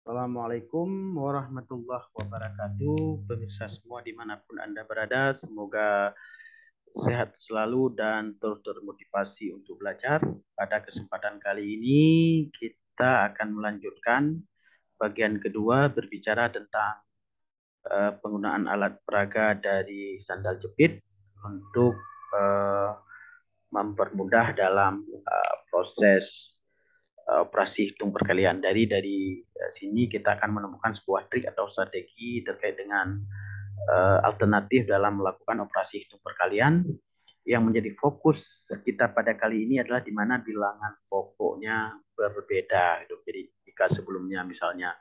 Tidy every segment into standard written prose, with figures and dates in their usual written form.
Assalamualaikum warahmatullahi wabarakatuh. Pemirsa semua dimanapun Anda berada, semoga sehat selalu dan terus termotivasi untuk belajar. Pada kesempatan kali ini kita akan melanjutkan bagian kedua berbicara tentang penggunaan alat peraga dari sandal jepit untuk eh, mempermudah dalam proses operasi hitung perkalian. Dari sini kita akan menemukan sebuah trik atau strategi terkait dengan alternatif dalam melakukan operasi hitung perkalian. Yang menjadi fokus kita pada kali ini adalah di mana bilangan pokoknya berbeda. Jadi jika sebelumnya misalnya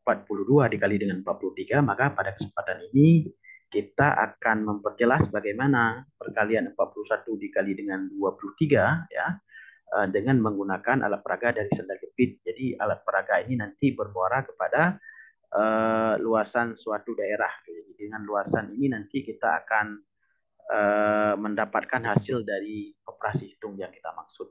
42 dikali dengan 43, maka pada kesempatan ini kita akan memperjelas bagaimana perkalian 41 dikali dengan 23 ya, dengan menggunakan alat peraga dari sandal jepit. Jadi alat peraga ini nanti bermuara kepada luasan suatu daerah. Jadi dengan luasan ini nanti kita akan mendapatkan hasil dari operasi hitung yang kita maksud.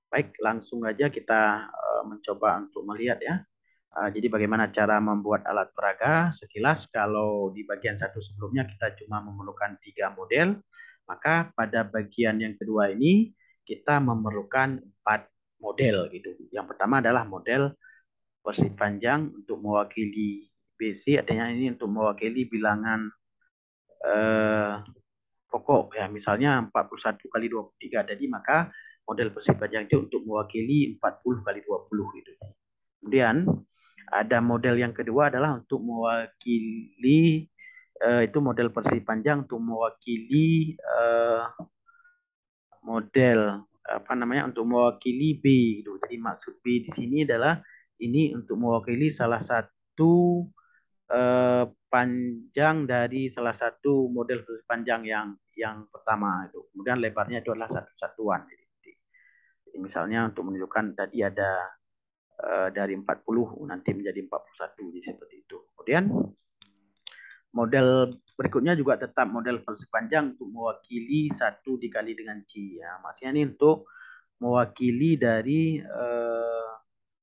Baik, langsung aja kita mencoba untuk melihat ya. Jadi bagaimana cara membuat alat peraga? Sekilas kalau di bagian satu sebelumnya kita cuma memerlukan 3 model, maka pada bagian yang kedua ini kita memerlukan 4 model gitu. Yang pertama adalah model persegi panjang untuk mewakili BC, artinya ini untuk mewakili bilangan eh, pokok ya, misalnya 41 kali 23. Jadi maka model persegi panjang itu untuk mewakili 40 kali 20 gitu. Kemudian ada model yang kedua adalah untuk mewakili itu model persegi panjang untuk mewakili model apa namanya untuk mewakili B gitu. Jadi maksud B di sini adalah ini untuk mewakili salah satu panjang dari salah satu model persegi panjang yang pertama itu. Kemudian lebarnya itu adalah satu satuan. Jadi misalnya untuk menunjukkan tadi ada dari 40 nanti menjadi 41 jadi seperti itu. Kemudian model berikutnya juga tetap model persegi panjang untuk mewakili 1 dikali dengan C ya. Maksudnya ini untuk mewakili dari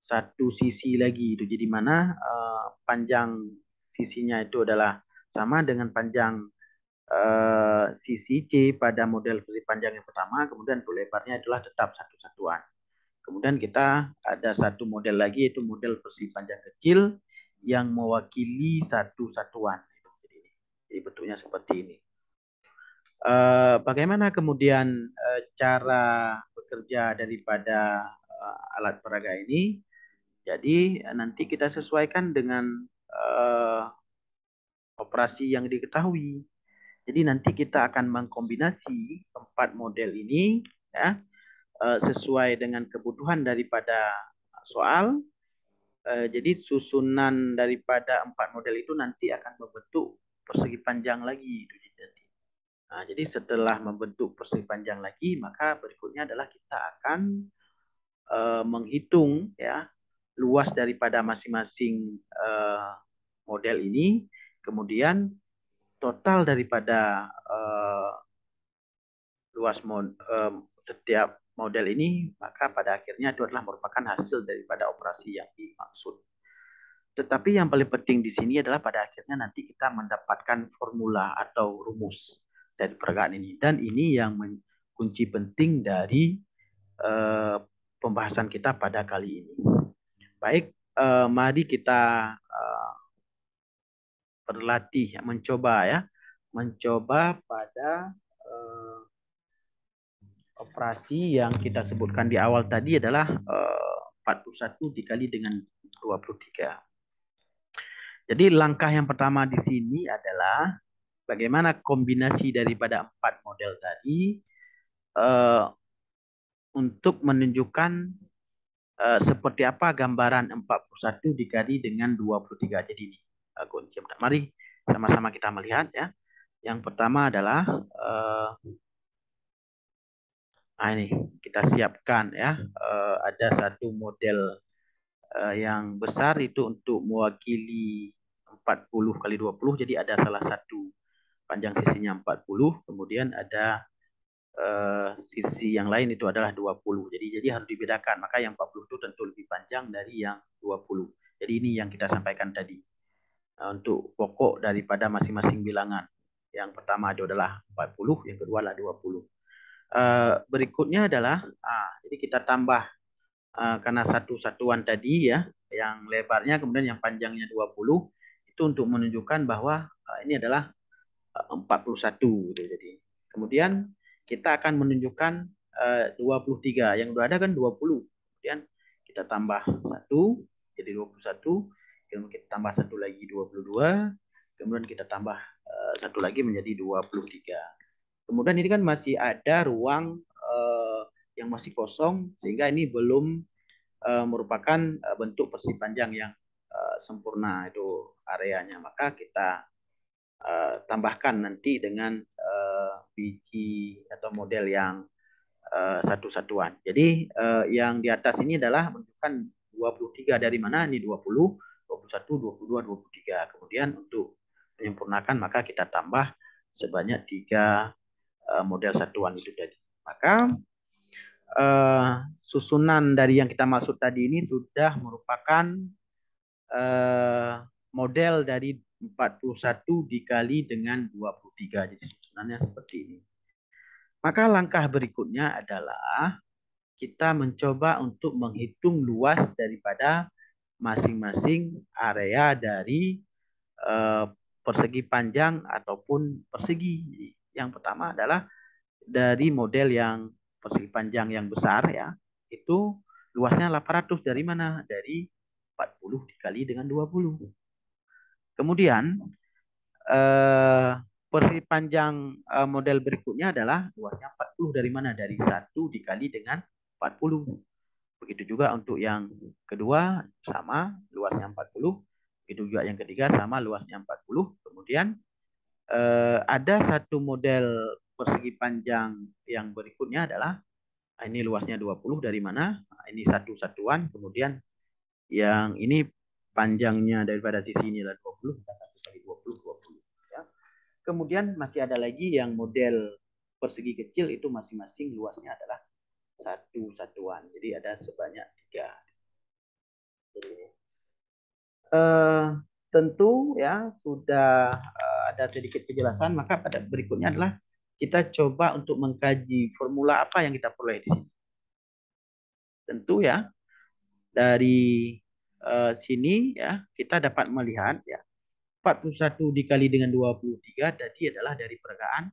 satu sisi lagi itu. Jadi mana panjang sisinya itu adalah sama dengan panjang sisi C pada model persegi panjang yang pertama, kemudian untuk lebarnya adalah tetap satu satuan. Kemudian kita ada satu model lagi yaitu model persegi panjang kecil yang mewakili satu satuan. Jadi bentuknya seperti ini. Bagaimana kemudian cara bekerja daripada alat peraga ini? Jadi nanti kita sesuaikan dengan operasi yang diketahui. Jadi nanti kita akan mengkombinasi 4 model ini ya, sesuai dengan kebutuhan daripada soal. Jadi susunan daripada 4 model itu nanti akan membentuk persegi panjang lagi. Nah, jadi setelah membentuk persegi panjang lagi, maka berikutnya adalah kita akan menghitung ya luas daripada masing-masing model ini, kemudian total daripada luas setiap model ini, maka pada akhirnya itu adalah merupakan hasil daripada operasi yang dimaksud. Tetapi yang paling penting di sini adalah pada akhirnya nanti kita mendapatkan formula atau rumus dari peragaan ini. Dan ini yang kunci penting dari pembahasan kita pada kali ini. Baik, mari kita berlatih, mencoba ya. Mencoba pada operasi yang kita sebutkan di awal tadi adalah 41 dikali dengan 23. Jadi langkah yang pertama di sini adalah bagaimana kombinasi daripada 4 model tadi untuk menunjukkan seperti apa gambaran 41 dikali dengan 23. Jadi ini kunci. Mari sama-sama kita melihat ya. Yang pertama adalah nah ini kita siapkan ya. Ada satu model yang besar itu untuk mewakili 40 kali 20. Jadi ada salah satu panjang sisinya 40, kemudian ada sisi yang lain itu adalah 20. Jadi harus dibedakan. Maka yang 40 itu tentu lebih panjang dari yang 20. Jadi ini yang kita sampaikan tadi. Untuk pokok daripada masing-masing bilangan. Yang pertama adalah 40, yang kedua adalah 20. Berikutnya adalah, jadi kita tambah karena satu satuan tadi ya, yang lebarnya kemudian yang panjangnya 20, itu untuk menunjukkan bahwa ini adalah 41. Gitu. Jadi kemudian kita akan menunjukkan 23. Yang berada kan 20. Kemudian kita tambah 1 jadi 21. Kemudian kita tambah satu lagi 22. Kemudian kita tambah satu lagi menjadi 23. Kemudian ini kan masih ada ruang yang masih kosong sehingga ini belum merupakan bentuk persegi panjang yang sempurna itu areanya. Maka kita tambahkan nanti dengan biji atau model yang satu-satuan. Jadi yang di atas ini adalah menunjukkan 23 dari mana? Ini 20, 21, 22, 23. Kemudian untuk menyempurnakan maka kita tambah sebanyak 3 model satuan itu tadi. Maka susunan dari yang kita maksud tadi ini sudah merupakan model dari 41 dikali dengan 23. Jadi susunannya seperti ini. Maka langkah berikutnya adalah kita mencoba untuk menghitung luas daripada masing-masing area dari persegi panjang ataupun persegi. Yang pertama adalah dari model yang persegi panjang yang besar ya, itu luasnya 800 dari mana? Dari 40 dikali dengan 20. Kemudian persegi panjang model berikutnya adalah luasnya 40 dari mana? Dari 1 dikali dengan 40. Begitu juga untuk yang kedua sama luasnya 40. Begitu juga yang ketiga sama luasnya 40. Kemudian ada satu model persegi panjang yang berikutnya adalah ini luasnya 20 dari mana? Ini satu satuan. Kemudian yang ini panjangnya daripada sisi ini adalah 20. Kita 1 kali 20, 20. Ya. Kemudian masih ada lagi yang model persegi kecil itu masing-masing luasnya adalah satu satuan. Jadi ada sebanyak 3. Tentu ya sudah ada sedikit penjelasan, maka pada berikutnya adalah kita coba untuk mengkaji formula apa yang kita peroleh di sini. Tentu ya dari sini ya kita dapat melihat ya 41 dikali dengan 23 tadi adalah dari pergaan.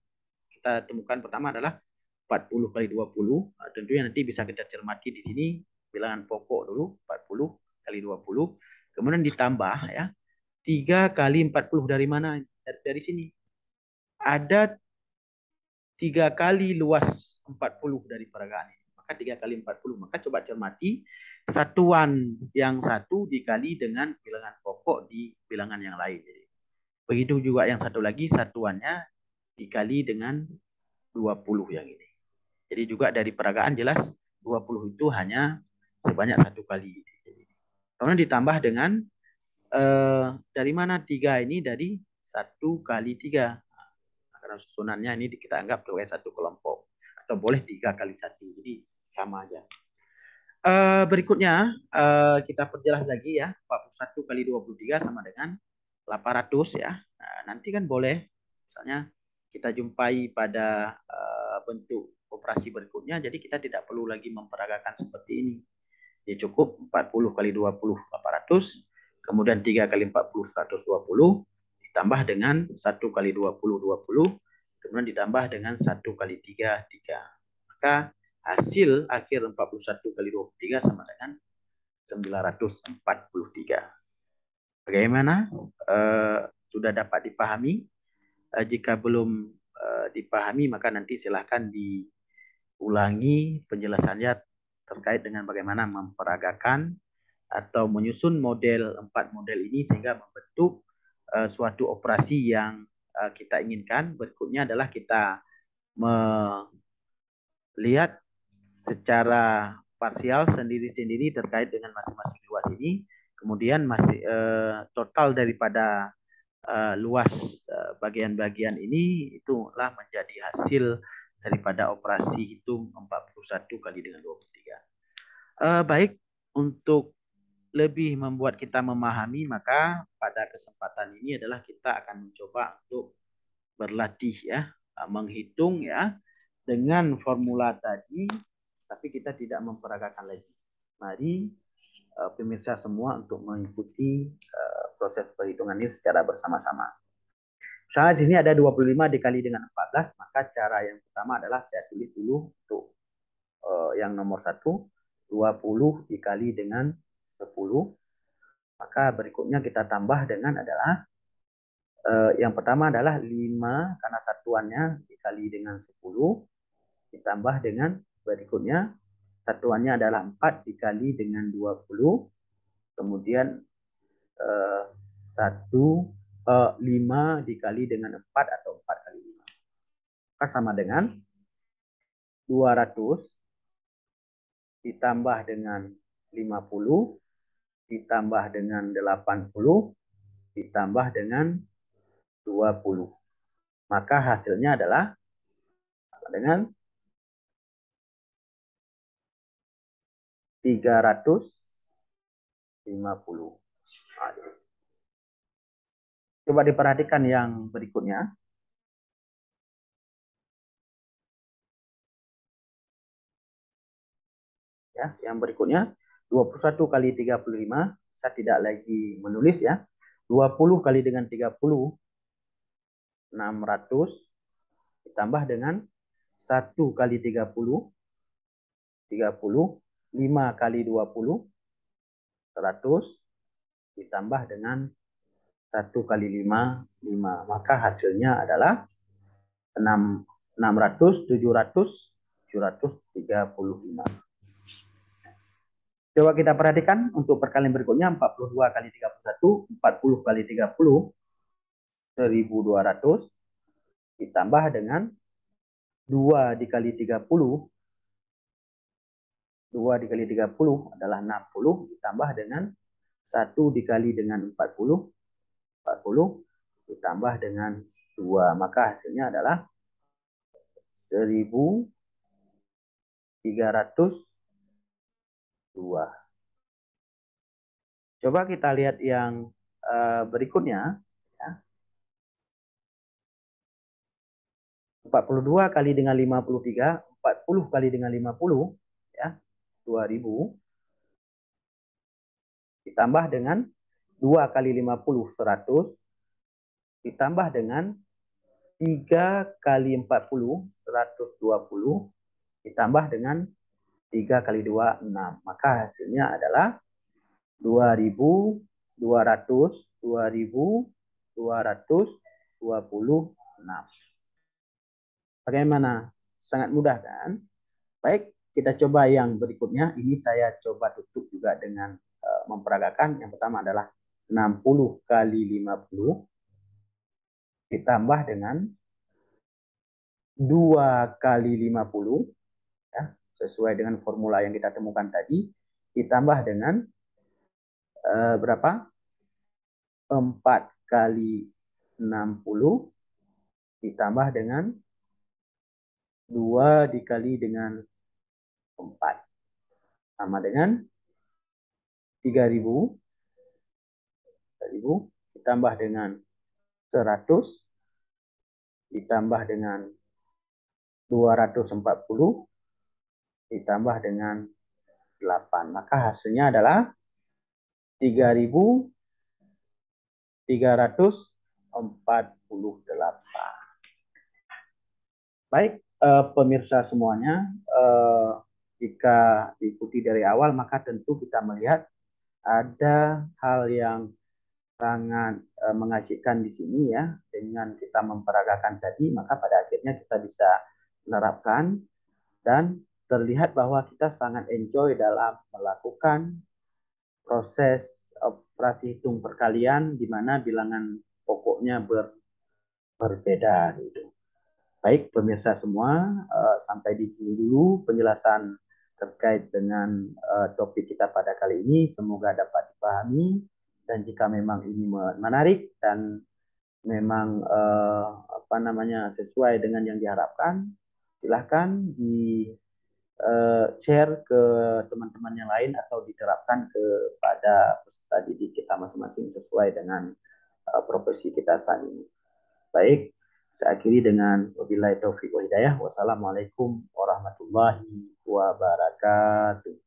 Kita temukan pertama adalah 40 kali 20. Tentunya nanti bisa kita cermati di sini bilangan pokok dulu 40 kali 20. Kemudian ditambah ya 3 kali 40 dari mana? Dari sini. Ada 3 kali luas 40 dari pergaan ini. Maka 3 kali 40. Maka coba cermati satuan yang satu dikali dengan bilangan pokok di bilangan yang lain. Begitu juga yang satu lagi satuannya dikali dengan 20 yang ini. Jadi juga dari peragaan jelas 20 itu hanya sebanyak satu kali. Kemudian ditambah dengan dari mana 3 ini? Dari 1 kali 3. Karena susunannya ini kita anggap sebagai satu kelompok. Atau boleh 3 kali 1. Jadi sama aja. Berikutnya kita perjelas lagi ya. 41 kali 23 sama dengan 800 ya. Nah, nanti kan boleh misalnya kita jumpai pada bentuk operasi berikutnya. Jadi kita tidak perlu lagi memperagakan seperti ini. Ya cukup 40 kali 20 800, kemudian 3 kali 40 120, ditambah dengan 1 kali 20 20, kemudian ditambah dengan 1 kali 3 3. Maka hasil akhir 41 kali 23 sama dengan 943. Bagaimana? Sudah dapat dipahami? Jika belum dipahami maka nanti silahkan diulangi penjelasannya terkait dengan bagaimana memperagakan atau menyusun model 4 model ini sehingga membentuk suatu operasi yang kita inginkan. Berikutnya adalah kita melihat secara parsial sendiri-sendiri terkait dengan masing-masing luas ini. Kemudian masih total daripada luas bagian-bagian ini itulah menjadi hasil daripada operasi hitung 41 kali dengan 23. Baik, untuk lebih membuat kita memahami, maka pada kesempatan ini adalah kita akan mencoba untuk berlatih ya, menghitung ya dengan formula tadi, tapi kita tidak memperagakan lagi. Mari pemirsa semua untuk mengikuti proses perhitungan ini secara bersama-sama. Misalnya di sini ada 25 dikali dengan 14, maka cara yang pertama adalah saya tulis dulu untuk yang nomor 1, 20 dikali dengan 10. Maka berikutnya kita tambah dengan adalah yang pertama adalah 5 karena satuannya dikali dengan 10, ditambah dengan berikutnya satuannya adalah 4 dikali dengan 20, kemudian 5 dikali dengan 4 atau 4 kali 5. Maka sama dengan 200 ditambah dengan 50 ditambah dengan 80 ditambah dengan 20. Maka hasilnya adalah sama dengan 350. Coba diperhatikan yang berikutnya. Ya, yang berikutnya 21 kali 35, saya tidak lagi menulis ya. 20 kali dengan 30, 600 ditambah dengan 1 kali 30, 30, 5 kali 20, 100 ditambah dengan 1 kali 5, 5. Maka hasilnya adalah 600, 700, 735. Coba kita perhatikan untuk perkalian berikutnya 42 kali 31, 40 kali 30, 1200 ditambah dengan 2 dikali 30, 2 dikali 30 adalah 60 ditambah dengan 1 dikali dengan 40, 40 ditambah dengan 2. Maka hasilnya adalah 1302. Coba kita lihat yang berikutnya. Ya. 42 kali dengan 53, 40 kali dengan 50, ya, 2000 ditambah dengan 2 kali 50, 100 ditambah dengan 3 kali 40, 120 ditambah dengan 3 kali 2, 6. Maka hasilnya adalah 2200, 2226. Bagaimana? Sangat mudah kan? Baik, kita coba yang berikutnya. Ini saya coba tutup juga dengan memperagakan. Yang pertama adalah 60 kali 50 ditambah dengan 2 kali 50, ya, sesuai dengan formula yang kita temukan tadi, ditambah dengan berapa? 4 kali 60 ditambah dengan 2 dikali dengan 4. Sama dengan 3000 ditambah dengan 100 ditambah dengan 240 ditambah dengan 8. Maka hasilnya adalah 3348. Baik, pemirsa semuanya, jika diikuti dari awal maka tentu kita melihat ada hal yang sangat mengasihkan di sini ya. Dengan kita memperagakan tadi, maka pada akhirnya kita bisa menerapkan dan terlihat bahwa kita sangat enjoy dalam melakukan proses operasi hitung perkalian di mana bilangan pokoknya berbeda gitu. Baik pemirsa semua, sampai di sini dulu penjelasan terkait dengan topik kita pada kali ini. Semoga dapat dipahami dan jika memang ini menarik dan memang sesuai dengan yang diharapkan, silahkan di share ke teman-teman yang lain atau diterapkan kepada peserta didik kita masing-masing sesuai dengan profesi kita saat ini. Baik, saya akhiri dengan wabillahi taufiq wa hidayah. Wassalamualaikum warahmatullahi wabarakatuh.